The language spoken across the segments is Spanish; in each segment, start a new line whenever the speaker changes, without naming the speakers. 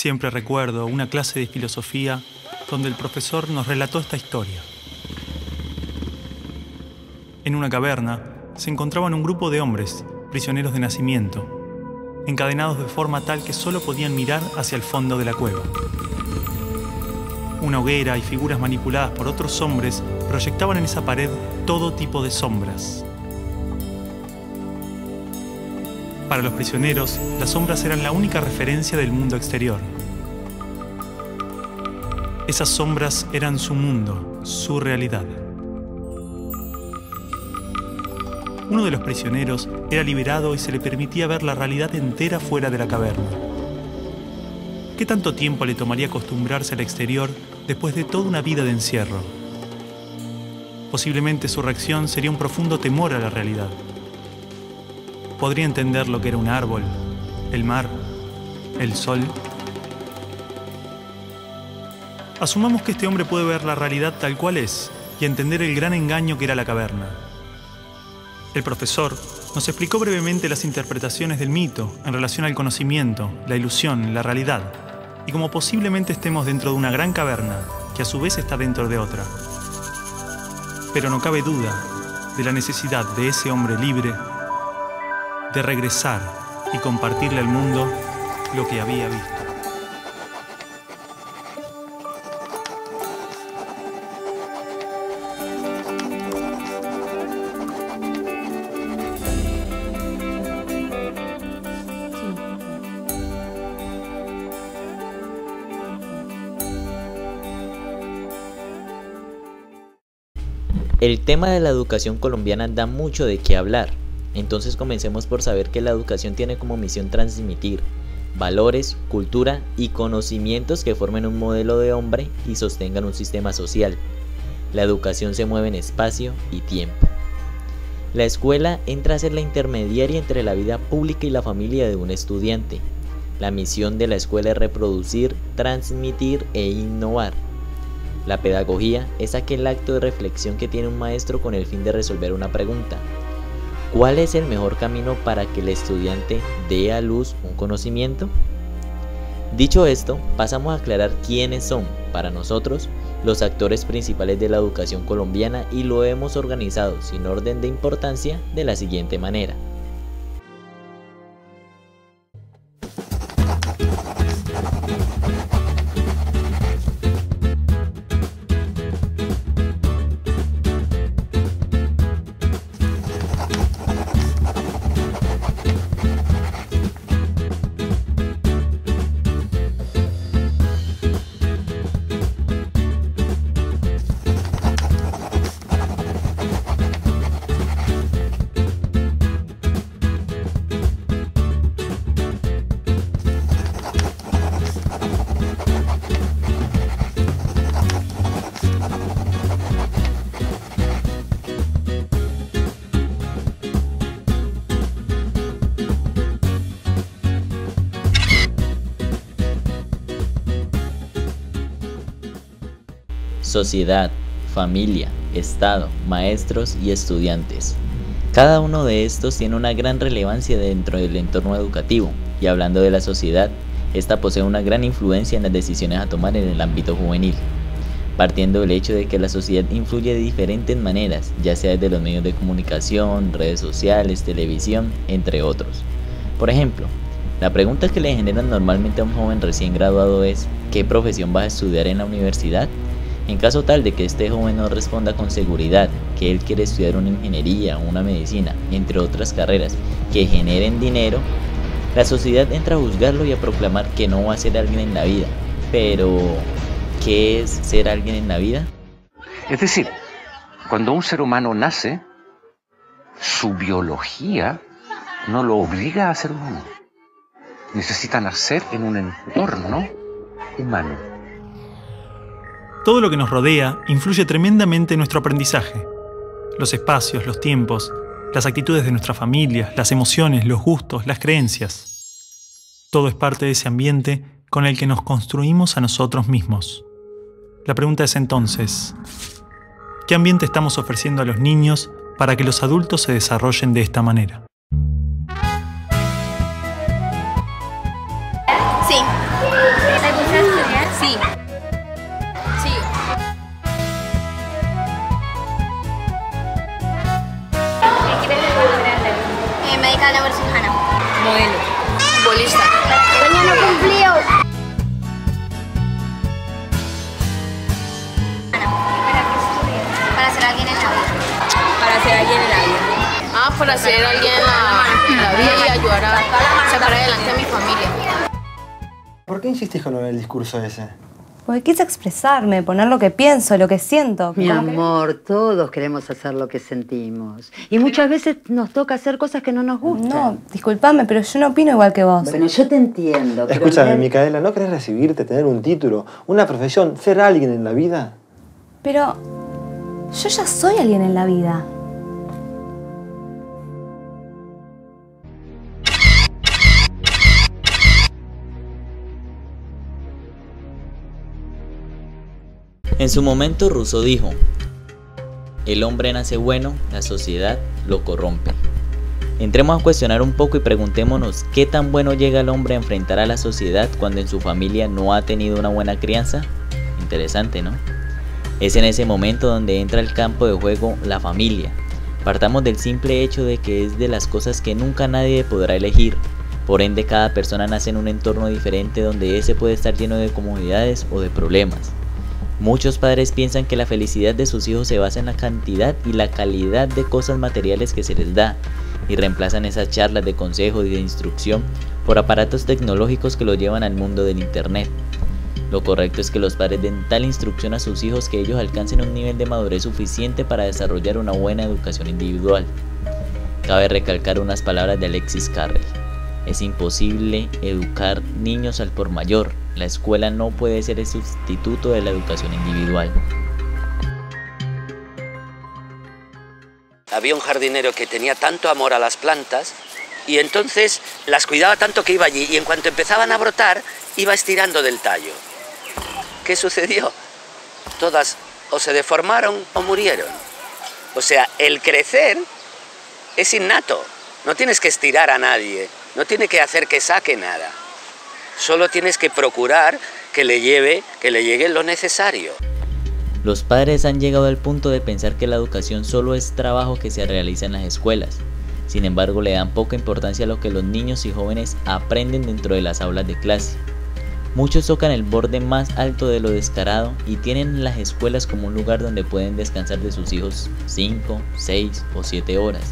Siempre recuerdo una clase de filosofía donde el profesor nos relató esta historia. En una caverna se encontraban un grupo de hombres, prisioneros de nacimiento, encadenados de forma tal que solo podían mirar hacia el fondo de la cueva. Una hoguera y figuras manipuladas por otros hombres proyectaban en esa pared todo tipo de sombras. Para los prisioneros, las sombras eran la única referencia del mundo exterior. Esas sombras eran su mundo, su realidad. Uno de los prisioneros era liberado y se le permitía ver la realidad entera fuera de la caverna. ¿Qué tanto tiempo le tomaría acostumbrarse al exterior después de toda una vida de encierro? Posiblemente su reacción sería un profundo temor a la realidad. Podría entender lo que era un árbol, el mar, el sol. Asumamos que este hombre puede ver la realidad tal cual es y entender el gran engaño que era la caverna. El profesor nos explicó brevemente las interpretaciones del mito en relación al conocimiento, la ilusión, la realidad, y cómo posiblemente estemos dentro de una gran caverna que a su vez está dentro de otra. Pero no cabe duda de la necesidad de ese hombre libre de regresar y compartirle al mundo lo que había visto.
El tema de la educación colombiana da mucho de qué hablar. Entonces comencemos por saber que la educación tiene como misión transmitir valores, cultura y conocimientos que formen un modelo de hombre y sostengan un sistema social. La educación se mueve en espacio y tiempo. La escuela entra a ser la intermediaria entre la vida pública y la familia de un estudiante. La misión de la escuela es reproducir, transmitir e innovar. La pedagogía es aquel acto de reflexión que tiene un maestro con el fin de resolver una pregunta. ¿Cuál es el mejor camino para que el estudiante dé a luz un conocimiento? Dicho esto, pasamos a aclarar quiénes son, para nosotros, los actores principales de la educación colombiana y lo hemos organizado sin orden de importancia de la siguiente manera. Sociedad, familia, Estado, maestros y estudiantes. Cada uno de estos tiene una gran relevancia dentro del entorno educativo y hablando de la sociedad, esta posee una gran influencia en las decisiones a tomar en el ámbito juvenil, partiendo del hecho de que la sociedad influye de diferentes maneras, ya sea desde los medios de comunicación, redes sociales, televisión, entre otros. Por ejemplo, la pregunta que le generan normalmente a un joven recién graduado es ¿qué profesión vas a estudiar en la universidad? En caso tal de que este joven no responda con seguridad que él quiere estudiar una ingeniería o una medicina, entre otras carreras que generen dinero, la sociedad entra a juzgarlo y a proclamar que no va a ser alguien en la vida. Pero, ¿qué es ser alguien en la vida?
Es decir, cuando un ser humano nace, su biología no lo obliga a ser humano. Necesita nacer en un entorno humano.
Todo lo que nos rodea influye tremendamente en nuestro aprendizaje. Los espacios, los tiempos, las actitudes de nuestra familia, las emociones, los gustos, las creencias. Todo es parte de ese ambiente con el que nos construimos a nosotros mismos. La pregunta es entonces, ¿qué ambiente estamos ofreciendo a los niños para que los adultos se desarrollen de esta manera?
Sí. Tana versus Hannah.
Modelo.
Futbolista. Sueño no cumplido. Para ser alguien en la vida.
Para ser alguien en la vida.
Para ser alguien en la vida y ayudar a sacar adelante a mi familia.
¿Por qué insistís con el discurso ese?
Porque quise expresarme, poner lo que pienso, lo que siento.
Mi amor, todos queremos hacer lo que sentimos. Y muchas veces nos toca hacer cosas que no nos gustan.
No, disculpame, pero yo no opino igual que vos.
Bueno, yo te entiendo.
Escúchame, Micaela, ¿no querés recibirte, tener un título, una profesión, ser alguien en la vida?
Pero yo ya soy alguien en la vida.
En su momento Rousseau dijo: el hombre nace bueno, la sociedad lo corrompe. Entremos a cuestionar un poco y preguntémonos qué tan bueno llega el hombre a enfrentar a la sociedad cuando en su familia no ha tenido una buena crianza. Interesante, ¿no? Es en ese momento donde entra el campo de juego la familia. Partamos del simple hecho de que es de las cosas que nunca nadie podrá elegir. Por ende, cada persona nace en un entorno diferente donde ese puede estar lleno de comodidades o de problemas. Muchos padres piensan que la felicidad de sus hijos se basa en la cantidad y la calidad de cosas materiales que se les da, y reemplazan esas charlas de consejo y de instrucción por aparatos tecnológicos que los llevan al mundo del internet. Lo correcto es que los padres den tal instrucción a sus hijos que ellos alcancen un nivel de madurez suficiente para desarrollar una buena educación individual. Cabe recalcar unas palabras de Alexis Carrel: es imposible educar niños al por mayor. La escuela no puede ser el sustituto de la educación individual.
Había un jardinero que tenía tanto amor a las plantas y entonces las cuidaba tanto que iba allí y en cuanto empezaban a brotar iba estirando del tallo. ¿Qué sucedió? Todas o se deformaron o murieron. O sea, el crecer es innato. No tienes que estirar a nadie, no tienes que hacer que saque nada. Solo tienes que procurar que le llegue lo necesario.
Los padres han llegado al punto de pensar que la educación solo es trabajo que se realiza en las escuelas. Sin embargo, le dan poca importancia a lo que los niños y jóvenes aprenden dentro de las aulas de clase. Muchos tocan el borde más alto de lo descarado y tienen las escuelas como un lugar donde pueden descansar de sus hijos 5, 6 o 7 horas.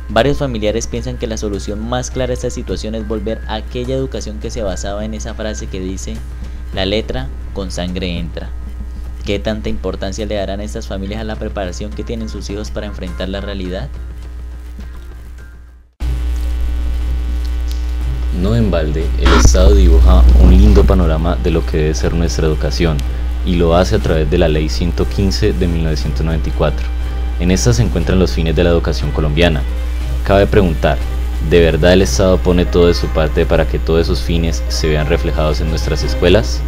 Varios familiares piensan que la solución más clara a esta situación es volver a aquella educación que se basaba en esa frase que dice: la letra con sangre entra. ¿Qué tanta importancia le darán estas familias a la preparación que tienen sus hijos para enfrentar la realidad?
No en balde, el Estado dibuja un lindo panorama de lo que debe ser nuestra educación, y lo hace a través de la Ley 115 de 1994. En esta se encuentran los fines de la educación colombiana. Cabe preguntar, ¿de verdad el Estado pone todo de su parte para que todos esos fines se vean reflejados en nuestras escuelas?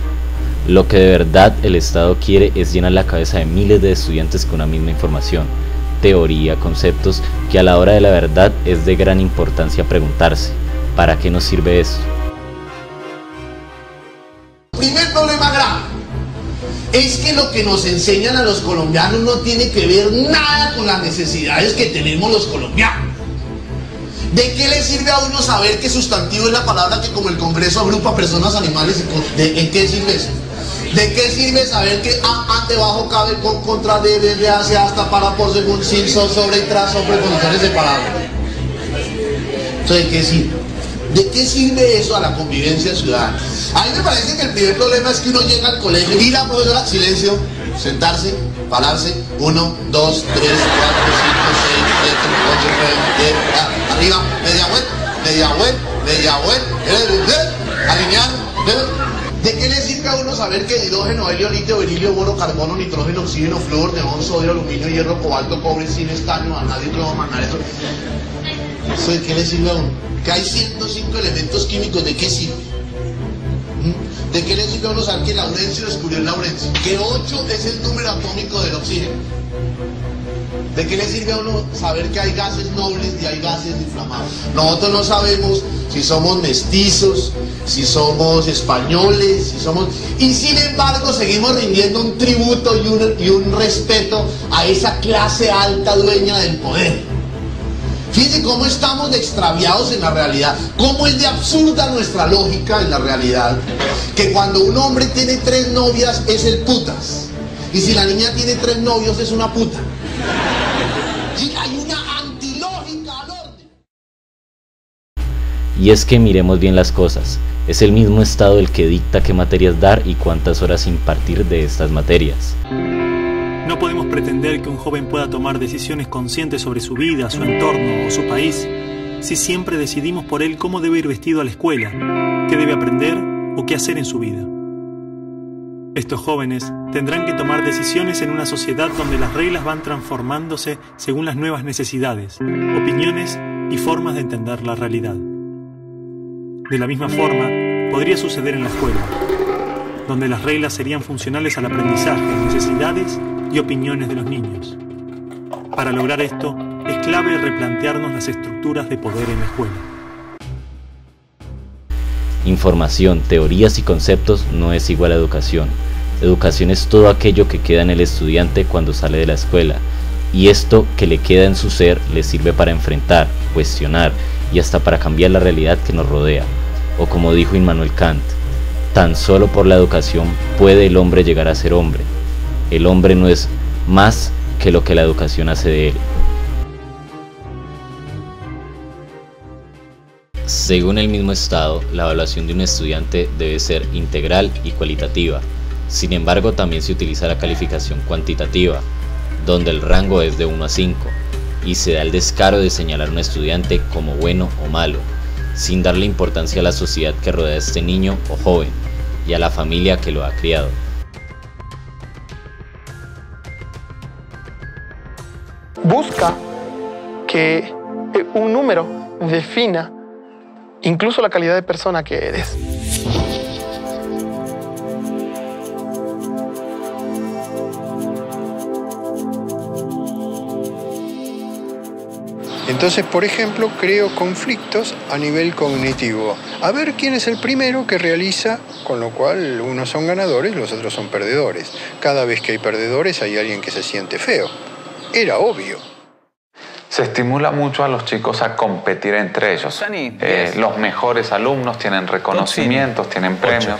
Lo que de verdad el Estado quiere es llenar la cabeza de miles de estudiantes con una misma información, teoría, conceptos, que a la hora de la verdad es de gran importancia preguntarse: ¿para qué nos sirve eso?
El primer problema grave es que lo que nos enseñan a los colombianos no tiene que ver nada con las necesidades que tenemos los colombianos. ¿De qué le sirve a uno saber que sustantivo es la palabra que como el Congreso agrupa personas, animales y ¿en qué sirve eso? ¿De qué sirve saber que a debajo cabe con contra de hacia hasta para por según sin sobre y tras sobre posiciones separadas? Entonces, ¿de qué sirve? ¿De qué sirve eso a la convivencia ciudadana? A mí me parece que el primer problema es que uno llega al colegio y la profesora, silencio, sentarse, pararse, 1, 2, 3, 4, 5, 6, 7, 8, 9, 10, arriba, media vuelta, alinear. ¿De qué le sirve a uno saber que hidrógeno, helio, litio, berilio, boro, carbono, nitrógeno, oxígeno, flúor, neón, sodio, aluminio, hierro, cobalto, cobre, zinc, estaño, vanadio, cromo, manganeso? ¿Eso de qué le sirve a uno? Que hay 105 elementos químicos, ¿de qué sirve? ¿De qué le sirve a uno saber que Laurencio descubrió el Laurencio? Que 8 es el número atómico del oxígeno. ¿De qué le sirve a uno saber que hay gases nobles y hay gases inflamables? Nosotros no sabemos si somos mestizos, si somos españoles, si somos... Y sin embargo seguimos rindiendo un tributo y un respeto a esa clase alta dueña del poder. Fíjense cómo estamos de extraviados en la realidad, cómo es de absurda nuestra lógica en la realidad, que cuando un hombre tiene 3 novias es el putas, y si la niña tiene 3 novios es una puta. Sí, hay una antilógica al orden.
Y es que miremos bien las cosas, es el mismo Estado el que dicta qué materias dar y cuántas horas impartir de estas materias.
No podemos pretender que un joven pueda tomar decisiones conscientes sobre su vida, su entorno o su país si siempre decidimos por él cómo debe ir vestido a la escuela, qué debe aprender o qué hacer en su vida. Estos jóvenes tendrán que tomar decisiones en una sociedad donde las reglas van transformándose según las nuevas necesidades, opiniones y formas de entender la realidad. De la misma forma, podría suceder en la escuela, donde las reglas serían funcionales al aprendizaje, necesidades y opiniones de los niños. Para lograr esto, es clave replantearnos las estructuras de poder en la escuela.
Información, teorías y conceptos no es igual a educación. Educación es todo aquello que queda en el estudiante cuando sale de la escuela, y esto que le queda en su ser le sirve para enfrentar, cuestionar y hasta para cambiar la realidad que nos rodea. O como dijo Immanuel Kant, tan solo por la educación puede el hombre llegar a ser hombre. El hombre no es más que lo que la educación hace de él. Según el mismo Estado, la evaluación de un estudiante debe ser integral y cualitativa. Sin embargo, también se utiliza la calificación cuantitativa, donde el rango es de 1 a 5, y se da el descaro de señalar a un estudiante como bueno o malo, sin darle importancia a la sociedad que rodea a este niño o joven, y a la familia que lo ha criado.
Busca que un número defina incluso la calidad de persona que eres.
Entonces, por ejemplo, creo conflictos a nivel cognitivo. A ver quién es el primero que realiza, con lo cual unos son ganadores, los otros son perdedores. Cada vez que hay perdedores hay alguien que se siente feo. Era obvio.
Se estimula mucho a los chicos a competir entre ellos. Los mejores alumnos tienen reconocimientos, tienen premios.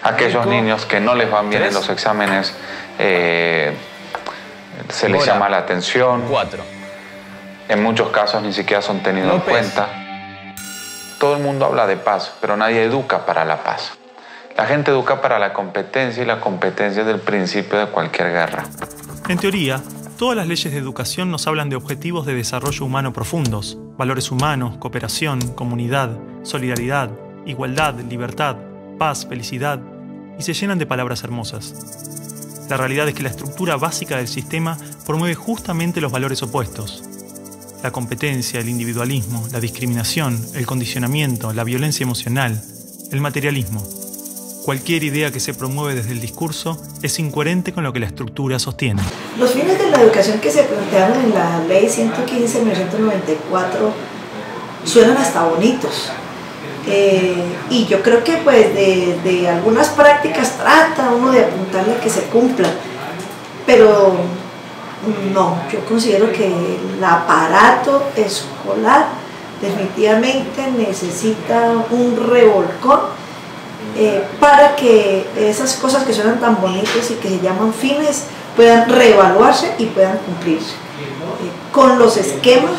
Aquellos niños que no les van bien en los exámenes, se les llama la atención. En muchos casos ni siquiera son tenidos en cuenta. Todo el mundo habla de paz, pero nadie educa para la paz. La gente educa para la competencia, y la competencia es el principio de cualquier guerra.
En teoría, todas las leyes de educación nos hablan de objetivos de desarrollo humano profundos, valores humanos, cooperación, comunidad, solidaridad, igualdad, libertad, paz, felicidad, y se llenan de palabras hermosas. La realidad es que la estructura básica del sistema promueve justamente los valores opuestos. La competencia, el individualismo, la discriminación, el condicionamiento, la violencia emocional, el materialismo. Cualquier idea que se promueve desde el discurso es incoherente con lo que la estructura sostiene.
Los fines de la educación que se plantearon en la Ley 115 de 1994 suenan hasta bonitos. Y yo creo que pues de algunas prácticas trata uno de apuntarle a que se cumplan. Pero no, yo considero que el aparato escolar definitivamente necesita un revolcón para que esas cosas que suenan tan bonitas y que se llaman fines puedan reevaluarse y puedan cumplirse. Con los esquemas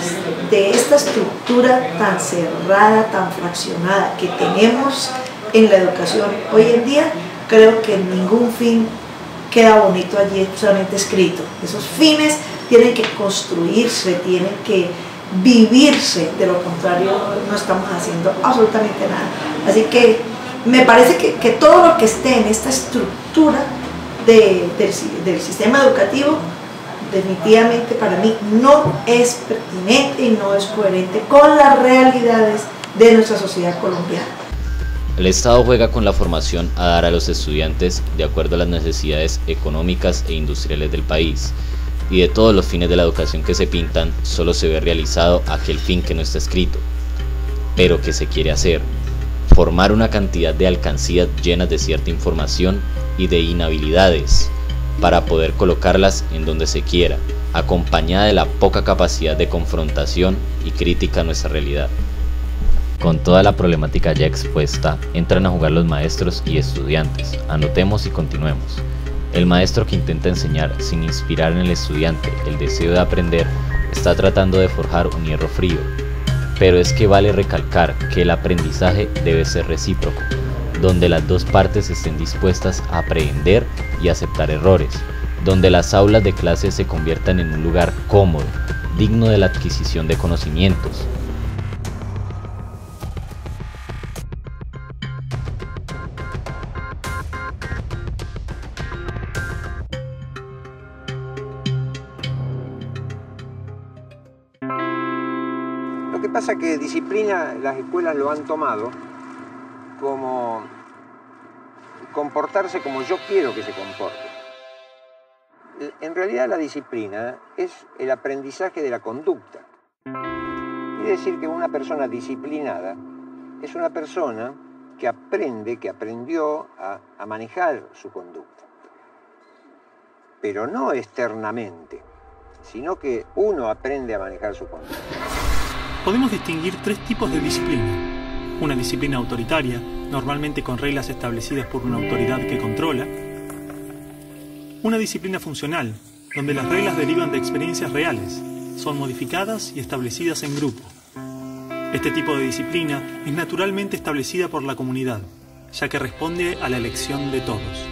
de esta estructura tan cerrada, tan fraccionada que tenemos en la educación hoy en día, creo que ningún fin queda bonito allí solamente escrito. Esos fines tienen que construirse, tienen que vivirse, de lo contrario no estamos haciendo absolutamente nada. Así que me parece que todo lo que esté en esta estructura del sistema educativo definitivamente para mí no es pertinente y no es coherente con las realidades de nuestra sociedad colombiana.
El Estado juega con la formación a dar a los estudiantes de acuerdo a las necesidades económicas e industriales del país, y de todos los fines de la educación que se pintan, solo se ve realizado aquel fin que no está escrito. Pero ¿qué se quiere hacer? Formar una cantidad de alcancías llenas de cierta información y de inhabilidades para poder colocarlas en donde se quiera, acompañada de la poca capacidad de confrontación y crítica a nuestra realidad. Con toda la problemática ya expuesta, entran a jugar los maestros y estudiantes. Anotemos y continuemos. El maestro que intenta enseñar sin inspirar en el estudiante el deseo de aprender, está tratando de forjar un hierro frío. Pero es que vale recalcar que el aprendizaje debe ser recíproco, donde las dos partes estén dispuestas a aprender y aceptar errores, donde las aulas de clase se conviertan en un lugar cómodo, digno de la adquisición de conocimientos.
Lo que pasa es que disciplina las escuelas lo han tomado como comportarse como yo quiero que se comporte. En realidad la disciplina es el aprendizaje de la conducta. Quiere decir que una persona disciplinada es una persona que aprende, que aprendió a manejar su conducta. Pero no externamente, sino que uno aprende a manejar su conducta.
Podemos distinguir tres tipos de disciplina. Una disciplina autoritaria, normalmente con reglas establecidas por una autoridad que controla. Una disciplina funcional, donde las reglas derivan de experiencias reales, son modificadas y establecidas en grupo. Este tipo de disciplina es naturalmente establecida por la comunidad, ya que responde a la elección de todos.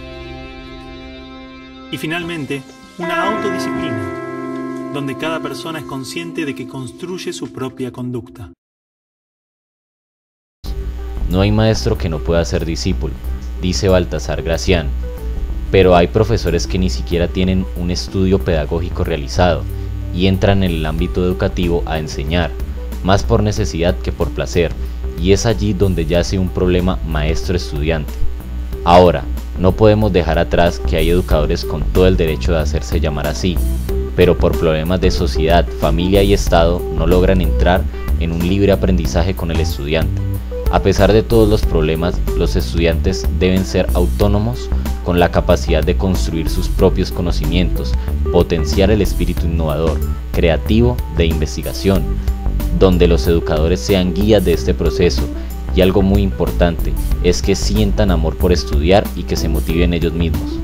Y finalmente, una autodisciplina, donde cada persona es consciente de que construye su propia conducta.
No hay maestro que no pueda ser discípulo, dice Baltasar Gracián, pero hay profesores que ni siquiera tienen un estudio pedagógico realizado y entran en el ámbito educativo a enseñar, más por necesidad que por placer, y es allí donde yace un problema maestro-estudiante. Ahora, no podemos dejar atrás que hay educadores con todo el derecho de hacerse llamar así, pero por problemas de sociedad, familia y Estado no logran entrar en un libre aprendizaje con el estudiante. A pesar de todos los problemas, los estudiantes deben ser autónomos con la capacidad de construir sus propios conocimientos, potenciar el espíritu innovador, creativo, de investigación, donde los educadores sean guías de este proceso, y algo muy importante es que sientan amor por estudiar y que se motiven ellos mismos.